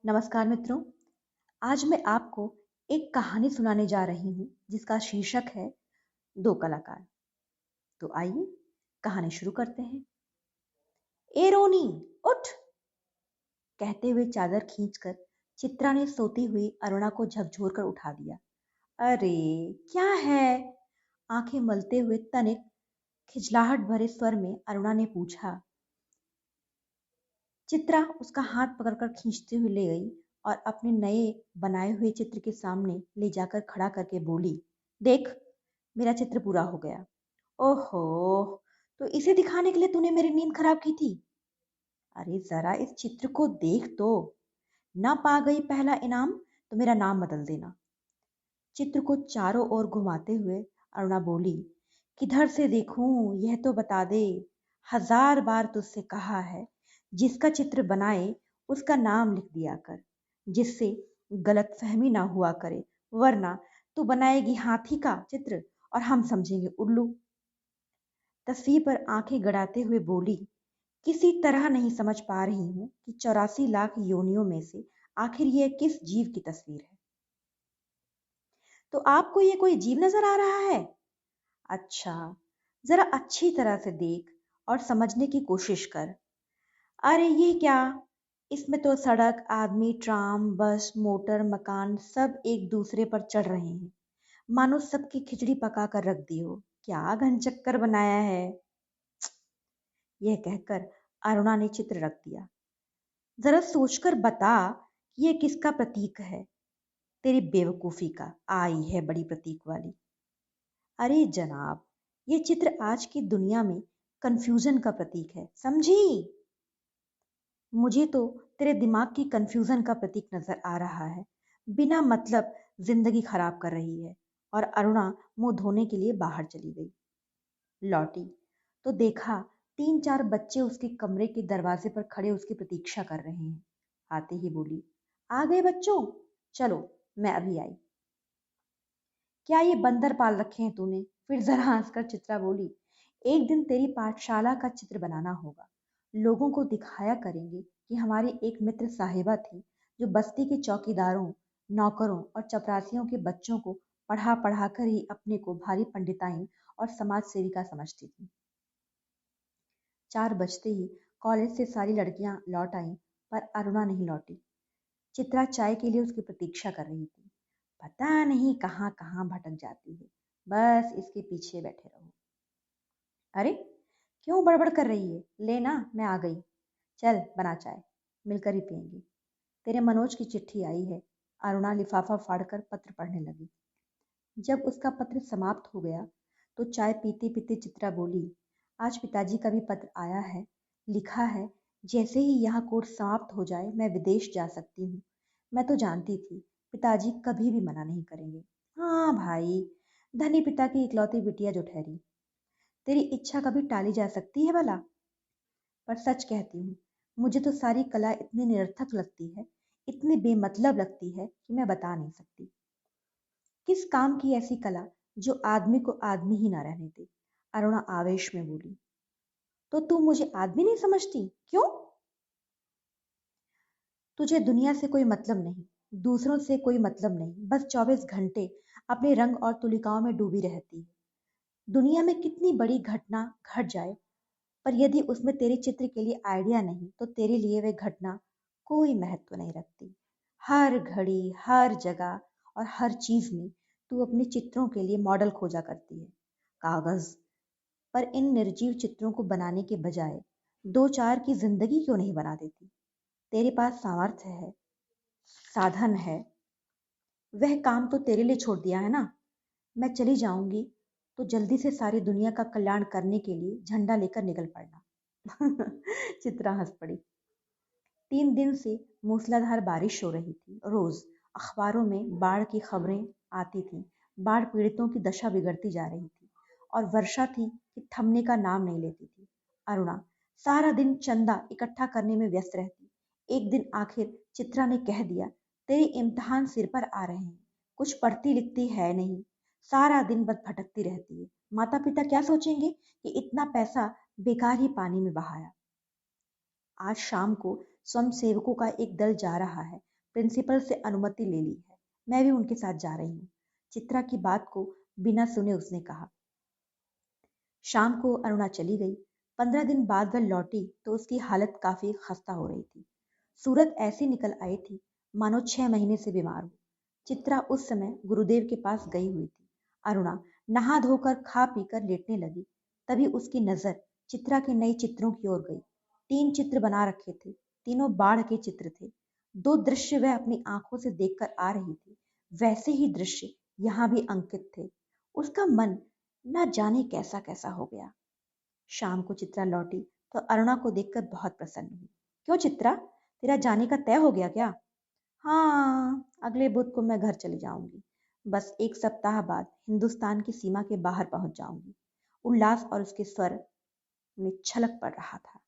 नमस्कार मित्रों। आज मैं आपको एक कहानी सुनाने जा रही हूँ जिसका शीर्षक है दो कलाकार। तो आइए कहानी शुरू करते हैं। ए रोनी, उठ! कहते हुए चादर खींचकर चित्रा ने सोती हुई अरुणा को झकझोर कर उठा दिया। अरे क्या है? आंखें मलते हुए तनिक खिजलाहट भरे स्वर में अरुणा ने पूछा। चित्रा उसका हाथ पकड़कर खींचते हुए ले गई और अपने नए बनाए हुए चित्र के सामने ले जाकर खड़ा करके बोली, देख, मेरा चित्र पूरा हो गया। ओहो, तो इसे दिखाने के लिए तूने मेरी नींद खराब की थी? अरे जरा इस चित्र को देख तो। ना पा गई पहला इनाम तो मेरा नाम बदल देना। चित्र को चारों ओर घुमाते हुए अरुणा बोली, किधर से देखूं यह तो बता दे। हजार बार तुझसे कहा है, जिसका चित्र बनाए उसका नाम लिख दिया कर, जिससे गलत फहमी ना हुआ करे, वरना तू बनाएगी हाथी का चित्र और हम समझेंगे उल्लू। तस्वीर पर आंखें गड़ाते हुए बोली, किसी तरह नहीं समझ पा रही हूं कि 84 लाख योनियों में से आखिर यह किस जीव की तस्वीर है। तो आपको ये कोई जीव नजर आ रहा है? अच्छा, जरा अच्छी तरह से देख और समझने की कोशिश कर। अरे ये क्या? इसमें तो सड़क, आदमी, ट्राम, बस, मोटर, मकान सब एक दूसरे पर चढ़ रहे हैं, मानो सबकी खिचड़ी पका कर रख दी हो। क्या घनचक्कर बनाया है! यह कहकर अरुणा ने चित्र रख दिया। जरा सोचकर बता कि यह किसका प्रतीक है? तेरी बेवकूफी का आई है बड़ी प्रतीक वाली। अरे जनाब, ये चित्र आज की दुनिया में कंफ्यूजन का प्रतीक है, समझी? मुझे तो तेरे दिमाग की कंफ्यूजन का प्रतीक नजर आ रहा है। बिना मतलब जिंदगी खराब कर रही है। और अरुणा मुंह धोने के लिए बाहर चली गई। लौटी तो देखा 3-4 बच्चे उसके कमरे के दरवाजे पर खड़े उसकी प्रतीक्षा कर रहे हैं। आते ही बोली, आ गए बच्चों, चलो मैं अभी आई। क्या ये बंदर पाल रखे हैं तूने? फिर जरा हंसकर चित्रा बोली, एक दिन तेरी पाठशाला का चित्र बनाना होगा। लोगों को दिखाया करेंगे कि हमारी एक मित्र साहिबा थी जो बस्ती के चौकीदारों, नौकरों और चपरासियों के बच्चों को पढ़ा पढ़ा कर ही अपने को भारी पंडिताइन और समाज सेविका समझती थी। 4 बजते ही कॉलेज से सारी लड़कियां लौट आईं, पर अरुणा नहीं लौटी। चित्रा चाय के लिए उसकी प्रतीक्षा कर रही थी। पता नहीं कहाँ कहाँ भटक जाती है, बस इसके पीछे बैठे रहो। अरे क्यों बड़बड़ कर रही है? ले ना, मैं आ गई। चल बना चाय, मिलकर ही पियेंगे। तेरे मनोज की चिट्ठी आई है। अरुणा लिफाफा फाड़कर पत्र पढ़ने लगी। जब उसका पत्र समाप्त हो गया तो चाय पीते पीते चित्रा बोली, आज पिताजी का भी पत्र आया है। लिखा है, जैसे ही यह कोर्स समाप्त हो जाए मैं विदेश जा सकती हूँ। मैं तो जानती थी पिताजी कभी भी मना नहीं करेंगे। हाँ भाई, धनी पिता की इकलौती बिटिया जो ठहरी। तेरी इच्छा कभी टाली जा सकती है भला? पर सच कहती हूँ, मुझे तो सारी कला इतनी निरर्थक लगती है, इतनी बेमतलब लगती है कि मैं बता नहीं सकती। किस काम की ऐसी कला जो आदमी को आदमी ही ना रहने दे? अरुणा आवेश में बोली। तो तू मुझे आदमी नहीं समझती? क्यों? तुझे दुनिया से कोई मतलब नहीं, दूसरों से कोई मतलब नहीं, बस 24 घंटे अपने रंग और तुलिकाओं में डूबी रहती है। दुनिया में कितनी बड़ी घटना घट जाए, पर यदि उसमें तेरे चित्र के लिए आइडिया नहीं तो तेरे लिए वह घटना कोई महत्व नहीं रखती। हर घड़ी, हर जगह और हर चीज में तू अपने चित्रों के लिए मॉडल खोजा करती है। कागज पर इन निर्जीव चित्रों को बनाने के बजाय दो चार की जिंदगी क्यों नहीं बना देती? तेरे पास सामर्थ्य है, साधन है, वह काम तो तेरे लिए छोड़ दिया है ना। मैं चली जाऊंगी तो जल्दी से सारी दुनिया का कल्याण करने के लिए झंडा लेकर निकल पड़ना। चित्रा हंस पड़ी। 3 दिन से मूसलाधार बारिश हो रही थी। रोज अखबारों में बाढ़ की खबरें आती थीं। बाढ़ पीड़ितों की दशा बिगड़ती जा रही थी और वर्षा थी कि थमने का नाम नहीं लेती थी। अरुणा सारा दिन चंदा इकट्ठा करने में व्यस्त रहती। एक दिन आखिर चित्रा ने कह दिया, तेरे इम्तिहान सिर पर आ रहे हैं, कुछ पढ़ती लिखती है नहीं, सारा दिन बस भटकती रहती है। माता पिता क्या सोचेंगे कि इतना पैसा बेकार ही पानी में बहाया। आज शाम को स्वयंसेवकों का एक दल जा रहा है। प्रिंसिपल से अनुमति ले ली है। मैं भी उनके साथ जा रही हूँ। चित्रा की बात को बिना सुने उसने कहा। शाम को अरुणा चली गई। 15 दिन बाद वह लौटी तो उसकी हालत काफी खस्ता हो रही थी। सूरत ऐसी निकल आई थी मानो 6 महीने से बीमार हो। चित्रा उस समय गुरुदेव के पास गई हुई थी। अरुणा नहा धोकर खा पीकर लेटने लगी। तभी उसकी नजर चित्रा के नए चित्रों की ओर गई। 3 चित्र बना रखे थे। तीनों बाढ़ के चित्र थे। 2 दृश्य वह अपनी आंखों से देखकर आ रही थी। वैसे ही दृश्य यहाँ भी अंकित थे। उसका मन न जाने कैसा कैसा हो गया। शाम को चित्रा लौटी तो अरुणा को देखकर बहुत प्रसन्न हुई। क्यों चित्रा, तेरा जाने का तय हो गया क्या? हाँ, अगले बुध को मैं घर चली जाऊंगी। बस 1 सप्ताह बाद हिंदुस्तान की सीमा के बाहर पहुंच जाऊंगी। उल्लास और उसके स्वर में छलक पड़ रहा था।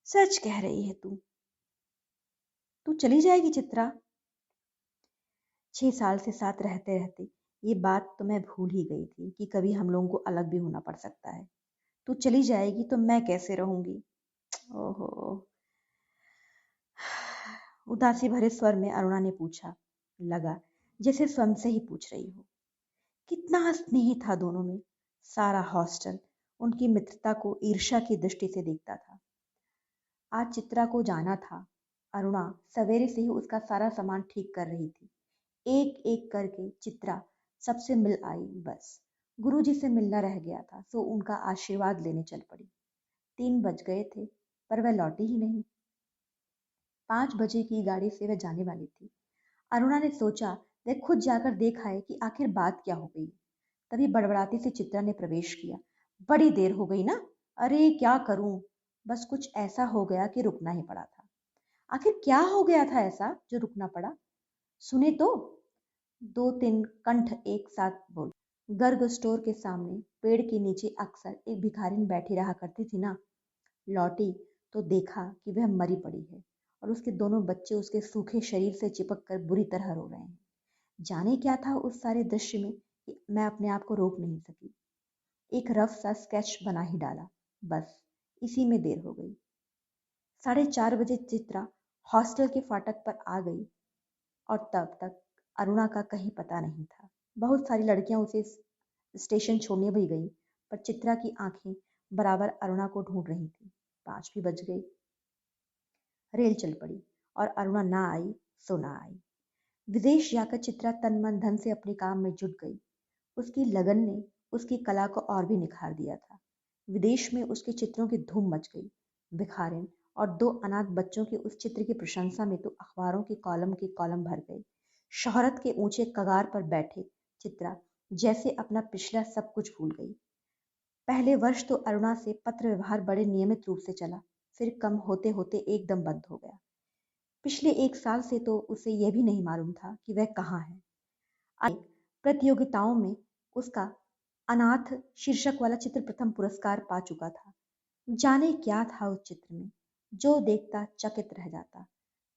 सच कह रही है तू। तू चली जाएगी चित्रा? 6 साल से साथ रहते रहते ये बात तो मैं भूल ही गई थी कि कभी हम लोगों को अलग भी होना पड़ सकता है। तू चली जाएगी तो मैं कैसे रहूंगी? ओहो। उदासी भरे स्वर में अरुणा ने पूछा। लगा जैसे स्वयं से ही पूछ रही हो। कितना स्नेह था दोनों में। सारा हॉस्टल उनकी मित्रता को ईर्ष्या की दृष्टि से देखता था। आज चित्रा को जाना था। अरुणा सवेरे से ही उसका सारा सामान ठीक कर रही थी। एक एक करके चित्रा सबसे मिल आई। बस गुरुजी से मिलना रह गया था, सो उनका आशीर्वाद लेने चल पड़ी। 3 बज गए थे पर वह लौटी ही नहीं। 5 बजे की गाड़ी से वह जाने वाली थी। अरुणा ने सोचा वह खुद जाकर देख आए कि आखिर बात क्या हो गई। तभी बड़बड़ाती से चित्रा ने प्रवेश किया। बड़ी देर हो गई ना। अरे क्या करूं, बस कुछ ऐसा हो गया कि रुकना ही पड़ा था। आखिर क्या हो गया था ऐसा जो रुकना पड़ा? सुने तो। 2-3 कंठ एक साथ बोले। गर्ग स्टोर के सामने पेड़ के नीचे अक्सर एक भिखारिन बैठी रहा करती थी ना। लौटी तो देखा कि वह मरी पड़ी है और उसके दोनों बच्चे उसके सूखे शरीर से चिपक कर बुरी तरह रो रहे हैं। जाने क्या था उस सारे दृश्य में कि मैं अपने आप को रोक नहीं सकी। एक रफ सा स्केच बना ही डाला। बस इसी में देर हो गई। 4:30 बजे चित्रा हॉस्टल के फाटक पर आ गई और तब तक अरुणा का कहीं पता नहीं था। बहुत सारी लड़कियां उसे स्टेशन छोड़ने भी गई पर चित्रा की आंखें बराबर अरुणा को ढूंढ रही थी। 5 भी बज गई। रेल चल पड़ी और अरुणा ना आई सो ना आई। विदेश जाकर चित्रा तन मन धन से अपने काम में जुट गई। उसकी लगन ने उसकी कला को और भी निखार दिया था। विदेश में उसके चित्रों की धूम मच गई। भिखारिन और 2 अनाथ बच्चों के उस चित्र की प्रशंसा में तो अखबारों के कॉलम भर गए। शोहरत के ऊंचे कगार पर बैठे चित्रा जैसे अपना पिछला सब कुछ भूल गई। पहले वर्ष तो अरुणा से पत्र व्यवहार बड़े नियमित रूप से चला, फिर कम होते होते एकदम बंद हो गया। पिछले 1 साल से तो उसे यह भी नहीं मालूम था कि वह कहाँ है। अनेक प्रतियोगिताओं में उसका अनाथ शीर्षक वाला चित्र प्रथम पुरस्कार पा चुका था। जाने क्या था उस चित्र में, जो देखता चकित रह जाता।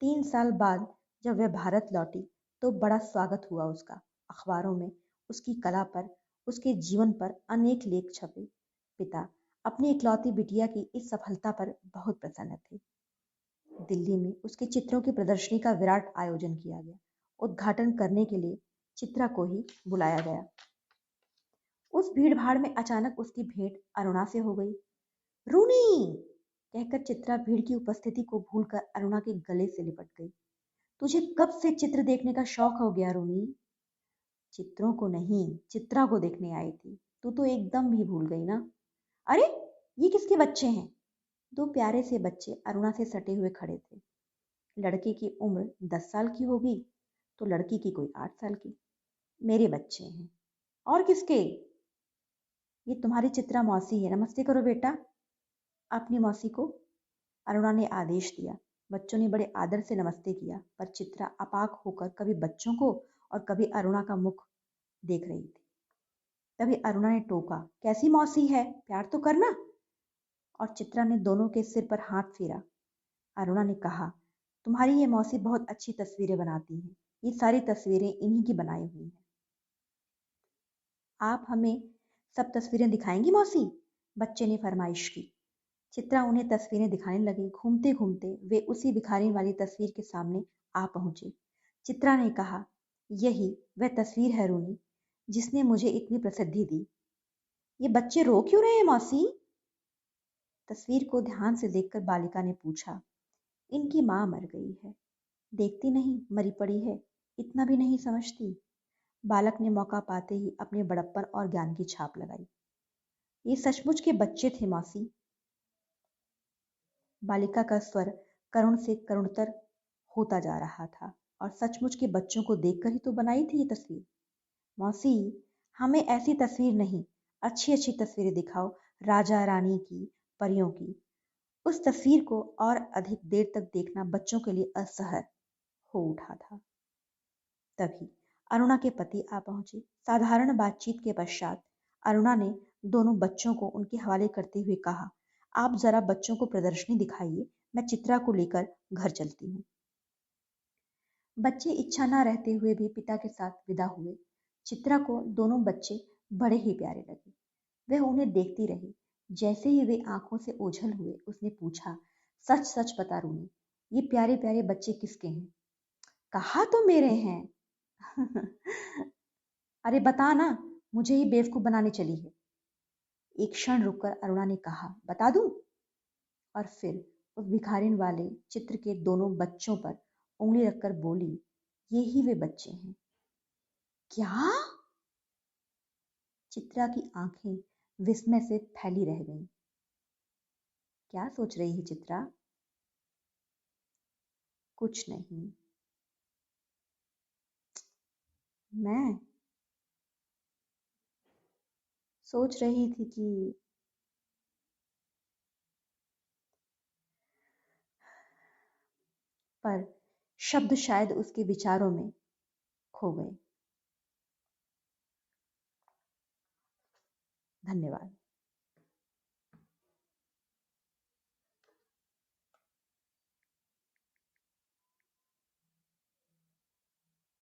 3 साल बाद जब वह भारत लौटी तो बड़ा स्वागत हुआ उसका। अखबारों में उसकी कला पर, उसके जीवन पर अनेक लेख छपे। पिता अपनी इकलौती बिटिया की इस सफलता पर बहुत प्रसन्न थे। दिल्ली में उसके चित्रों की प्रदर्शनी का विराट आयोजन किया गया। उद्घाटन करने के लिए चित्रा को ही बुलाया गया। उस भीड़ भाड़ में अचानक उसकी भेंट अरुणा से हो गई। रूनी कहकर चित्रा भीड़ की उपस्थिति को भूलकर अरुणा के गले से लिपट गई। तुझे कब से चित्र देखने का शौक हो गया रूनी? चित्रों को नहीं, चित्रा को देखने आई थी। तू तो एकदम भी भूल गई ना। अरे ये किसके बच्चे हैं? 2 प्यारे से बच्चे अरुणा से सटे हुए खड़े थे। लड़के की उम्र 10 साल की होगी तो लड़की की कोई 8 साल की। मेरे बच्चे हैं। और किसके? ये तुम्हारी चित्रा मौसी है। नमस्ते करो बेटा अपनी मौसी को। अरुणा ने आदेश दिया। बच्चों ने बड़े आदर से नमस्ते किया पर चित्रा अपाक होकर कभी बच्चों को और कभी अरुणा का मुख देख रही थी। तभी अरुणा ने टोका, कैसी मौसी है, प्यार तो करना। और चित्रा ने दोनों के सिर पर हाथ फेरा। अरुणा ने कहा, तुम्हारी ये मौसी बहुत अच्छी तस्वीरें बनाती हैं। ये सारी तस्वीरें इन्हीं की बनाई हुई हैं। आप हमें सब तस्वीरें दिखाएंगी मौसी? बच्चे ने फरमाइश की। चित्रा उन्हें तस्वीरें दिखाने लगी। घूमते घूमते वे उसी भिखारी वाली तस्वीर के सामने आ पहुंचे। चित्रा ने कहा, यही वह तस्वीर है रूनी, जिसने मुझे इतनी प्रसिद्धि दी। ये बच्चे रो क्यों रहे हैं मौसी? तस्वीर को ध्यान से देखकर बालिका ने पूछा। इनकी माँ मर गई है। देखती नहीं, मरी पड़ी है, इतना भी नहीं समझती। बालक ने मौका पाते ही अपने बड़प्पन और ज्ञान की छाप लगाई। ये सचमुच के बच्चे थे मौसी। बालिका का स्वर करुण से करुणतर होता जा रहा था। और सचमुच के बच्चों को देखकर ही तो बनाई थी ये तस्वीर। मौसी, हमें ऐसी तस्वीर नहीं, अच्छी अच्छी तस्वीरें दिखाओ, राजा रानी की, परियों की। उस तस्वीर को और अधिक देर तक देखना बच्चों के लिए असहज हो उठा था। तभी अरुणा के पति आ पहुंचे। साधारण बातचीत के पश्चात अरुणा ने दोनों बच्चों को उनके हवाले करते हुए कहा, आप जरा बच्चों को प्रदर्शनी दिखाइए, मैं चित्रा को लेकर घर चलती हूँ। बच्चे इच्छा न रहते हुए भी पिता के साथ विदा हुए। चित्रा को दोनों बच्चे बड़े ही प्यारे लगे। वह उन्हें देखती रही। जैसे ही वे आंखों से ओझल हुए, उसने पूछा, सच सच बता रूनी, ये प्यारे प्यारे बच्चे किसके हैं? कहा तो मेरे हैं। अरे बता ना, मुझे ही बेवकूफ बनाने चली है। एक क्षण रुककर अरुणा ने कहा, बता दूं? और फिर उस भिखारिन वाले चित्र के दोनों बच्चों पर उंगली रखकर बोली, ये ही वे बच्चे हैं। क्या? चित्रा की आंखें विस्मय से फैली रह गईं। क्या सोच रही है चित्रा? कुछ नहीं। मैं सोच रही थी कि पर शब्द शायद उसके विचारों में खो गए। धन्यवाद।